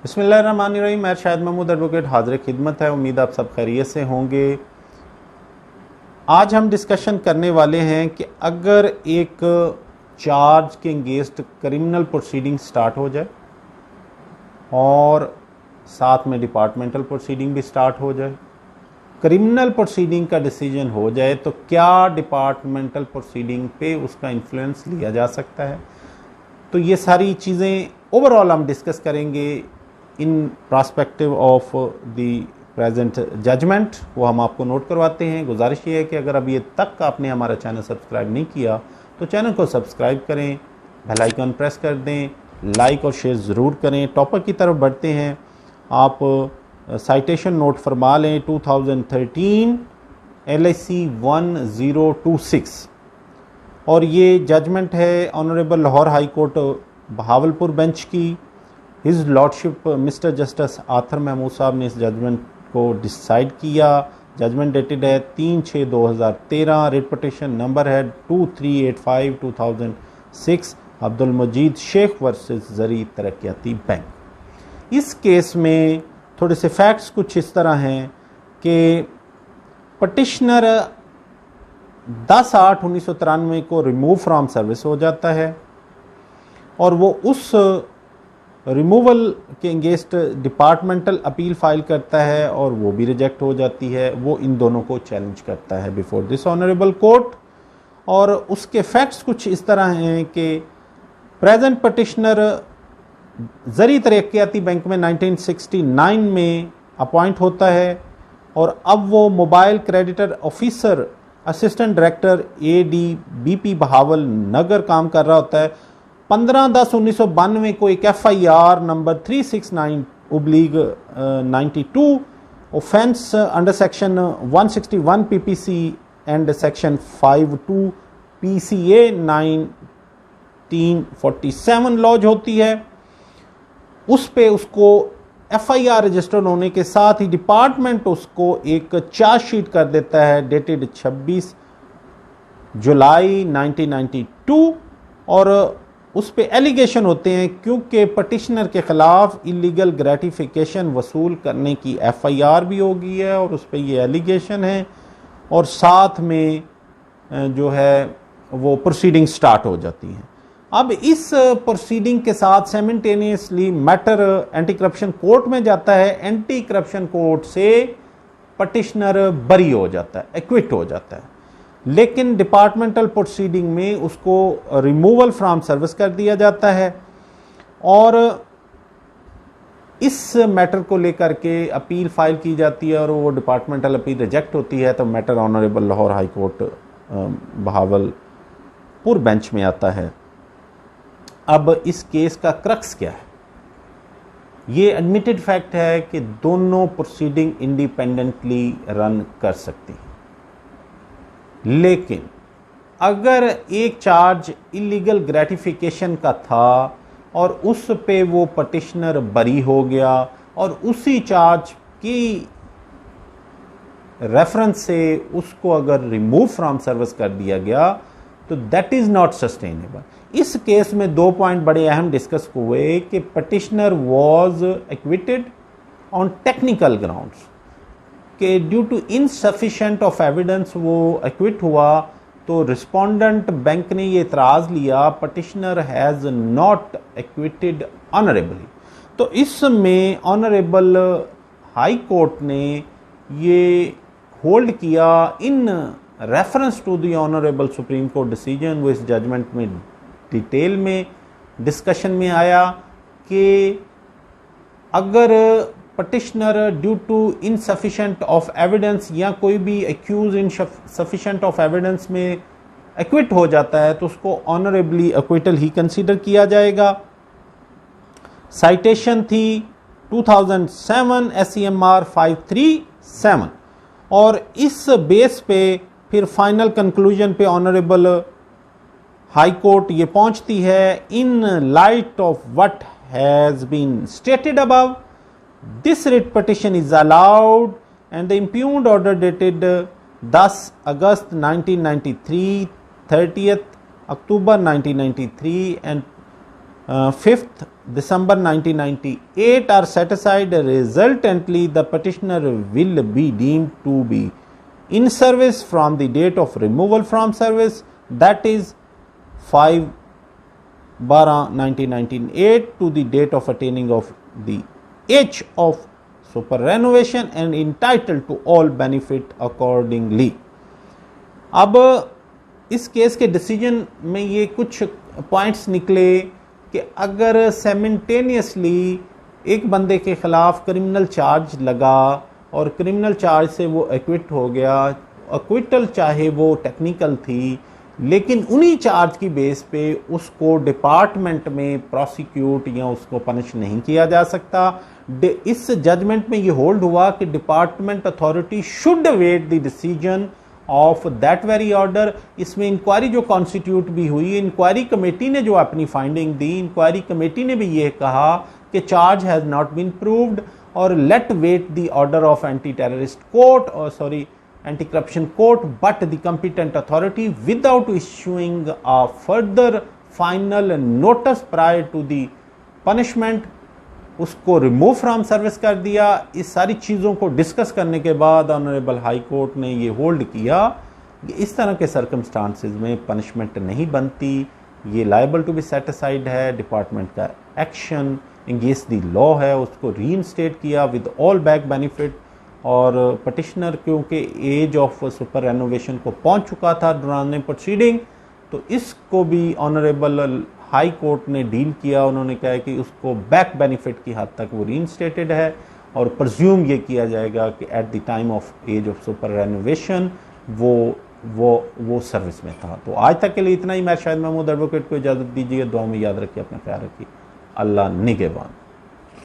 बिस्मिल्लाहिर्रहमानिर्रहीम। मैं शाहिद महमूद एडवोकेट हाजिर खिदमत है। उम्मीद आप सब खैरियत से होंगे। आज हम डिस्कशन करने वाले हैं कि अगर एक चार्ज के अगेंस्ट क्रिमिनल प्रोसीडिंग स्टार्ट हो जाए और साथ में डिपार्टमेंटल प्रोसीडिंग भी स्टार्ट हो जाए, क्रिमिनल प्रोसीडिंग का डिसीजन हो जाए, तो क्या डिपार्टमेंटल प्रोसीडिंग पे उसका इन्फ्लुएंस लिया जा सकता है। तो ये सारी चीज़ें ओवरऑल हम डिस्कस करेंगे in prospective of the present judgment. वो हम आपको नोट करवाते हैं। गुजारिश ये है कि अगर अभी तक आपने हमारा चैनल सब्सक्राइब नहीं किया तो चैनल को सब्सक्राइब करें, बेल आइकन प्रेस कर दें, लाइक और शेयर ज़रूर करें। टॉपिक की तरफ बढ़ते हैं। आप साइटेशन नोट फरमा लें 2013 LIC 1026 और ये जजमेंट है honourable Lahore high court Bahawalpur bench की। His lordship mister justice Athar Mahmood साहब ने इस जजमेंट को डिसाइड किया। जजमेंट डेटेड है 3/6/2013। रिट पिटीशन नंबर है 2385/2006 अब्दुल मजीद शेख वर्सेस जरी तरक्याती बैंक। इस केस में थोड़े से फैक्ट्स कुछ इस तरह हैं कि पटिशनर 10/8/1993 को रिमूव फ्रॉम सर्विस हो जाता है और वो उस रिमूवल के अगेंस्ट डिपार्टमेंटल अपील फाइल करता है और वो भी रिजेक्ट हो जाती है। वो इन दोनों को चैलेंज करता है बिफोर दिस ऑनरेबल कोर्ट। और उसके फैक्ट्स कुछ इस तरह हैं कि present petitioner Zarai Taraqiati bank में 1969 में अपॉइंट होता है और अब वो mobile creditor officer assistant director ADBP Bahawalnagar काम कर रहा होता है। 15/10/1992 को एक FIR number 369/92 offence under section 161 PPC and section 52 PCA 1947 launch होती है। उस पे उसको FIR रजिस्टर होने के साथ ही डिपार्टमेंट उसको एक चार्जशीट कर देता है डेटेड 26 जुलाई 1992 और उस पे एलिगेशन होते हैं क्योंकि पटिशनर के खिलाफ इलीगल ग्रेटिफिकेशन वसूल करने की FIR भी हो गई है और उस पे ये एलिगेशन है और साथ में जो है वो प्रोसीडिंग स्टार्ट हो जाती है। अब इस प्रोसीडिंग के साथ simultaneously matter anti corruption court में जाता है। एंटी करप्शन कोर्ट से पटिशनर बरी हो जाता है, एक्विट हो जाता है, लेकिन डिपार्टमेंटल प्रोसीडिंग में उसको रिमूवल फ्रॉम सर्विस कर दिया जाता है और इस मैटर को लेकर के अपील फाइल की जाती है और वो डिपार्टमेंटल अपील रिजेक्ट होती है तो matter honourable Lahore high court Bahawalpur bench में आता है। अब इस केस का क्रक्स क्या है? ये एडमिटेड फैक्ट है कि दोनों प्रोसीडिंग इंडिपेंडेंटली रन कर सकती हैं, लेकिन अगर एक चार्ज इलीगल ग्रेटिफिकेशन का था और उस पे वो पटिशनर बरी हो गया और उसी चार्ज की रेफरेंस से उसको अगर रिमूव फ्रॉम सर्विस कर दिया गया तो दैट इज नॉट सस्टेनेबल। इस केस में 2 पॉइंट बड़े अहम डिस्कस हुए कि petitioner was acquitted on technical grounds कि due to insufficient of evidence वो एक्विट हुआ तो रिस्पोंडेंट बैंक ने ये इतराज लिया petitioner has not acquitted honourably. तो इसमें ऑनरेबल हाई कोर्ट ने ये होल्ड किया in reference to the honourable supreme court decision. वो इस जजमेंट में डिटेल में डिस्कशन में आया कि अगर petitioner due to insufficient of evidence या कोई भी एक्यूज इनसफिशिएंट ऑफ एविडेंस में एक्विट हो जाता है तो उसको ऑनरेबली एक्विटल ही कंसीडर किया जाएगा। साइटेशन थी 2007 SCMR 537 और इस बेस पे फिर फाइनल कंक्लूजन पे ऑनरेबल हाई कोर्ट ये पहुंचती है in light of what has been stated above this writ petition is allowed and the impugned order dated 10 August 1993, 30 October 1993 and 5th December 1998 are set aside. Resultantly, the petitioner will be deemed to be in service from the date of removal from service, that is 5/12/1998 to the date of attaining of the age of superannuation and entitled to all benefit accordingly. अब इस case के decision में ये कुछ points निकले कि अगर simultaneously एक बंदे के खिलाफ क्रिमिनल चार्ज लगा और क्रिमिनल चार्ज से वो एक्विट हो गया, एक्विटल चाहे वो टेक्निकल थी, लेकिन उन्हीं चार्ज की बेस पे उसको डिपार्टमेंट में प्रोसिक्यूट या उसको पनिश नहीं किया जा सकता। इस जजमेंट में ये होल्ड हुआ कि department authority should wait the decision of that very order. इसमें इंक्वायरी जो कॉन्स्टिट्यूट भी हुई, इंक्वायरी कमेटी ने जो अपनी फाइंडिंग दी, इंक्वायरी कमेटी ने भी ये कहा कि charge has not been proved और let wait the order of anti terrorist court और sorry anti corruption court, but the competent authority without issuing a further final notice prior to the punishment उसको remove from service कर दिया। इस सारी चीज़ों को discuss करने के बाद ऑनरेबल हाई कोर्ट ने ये होल्ड किया कि इस तरह के सर्कमस्टांसेस में पनिशमेंट नहीं बनती, ये liable to be set aside है, डिपार्टमेंट का एक्शन अगेंस्ट द लॉ है, उसको रीइंस्टेट किया विद ऑल बैक बेनिफिट। और पटिशनर क्योंकि एज ऑफ सुपर रेनोवेशन को पहुंच चुका था दौरान प्रोसीडिंग, तो इसको भी ऑनरेबल हाई कोर्ट ने डील किया। उन्होंने कहा कि उसको बैक बेनिफिट की हद तक वो रीइंस्टेटेड है और प्रज्यूम ये किया जाएगा कि at the time of age of superannuation वो सर्विस में था। तो आज तक के लिए इतना ही। मैं शायद महमूद एडवोकेट को इजाज़त दीजिए। दुआ में याद रखिए, अपना ख्याल रखिए। अल्लाह निगहबान।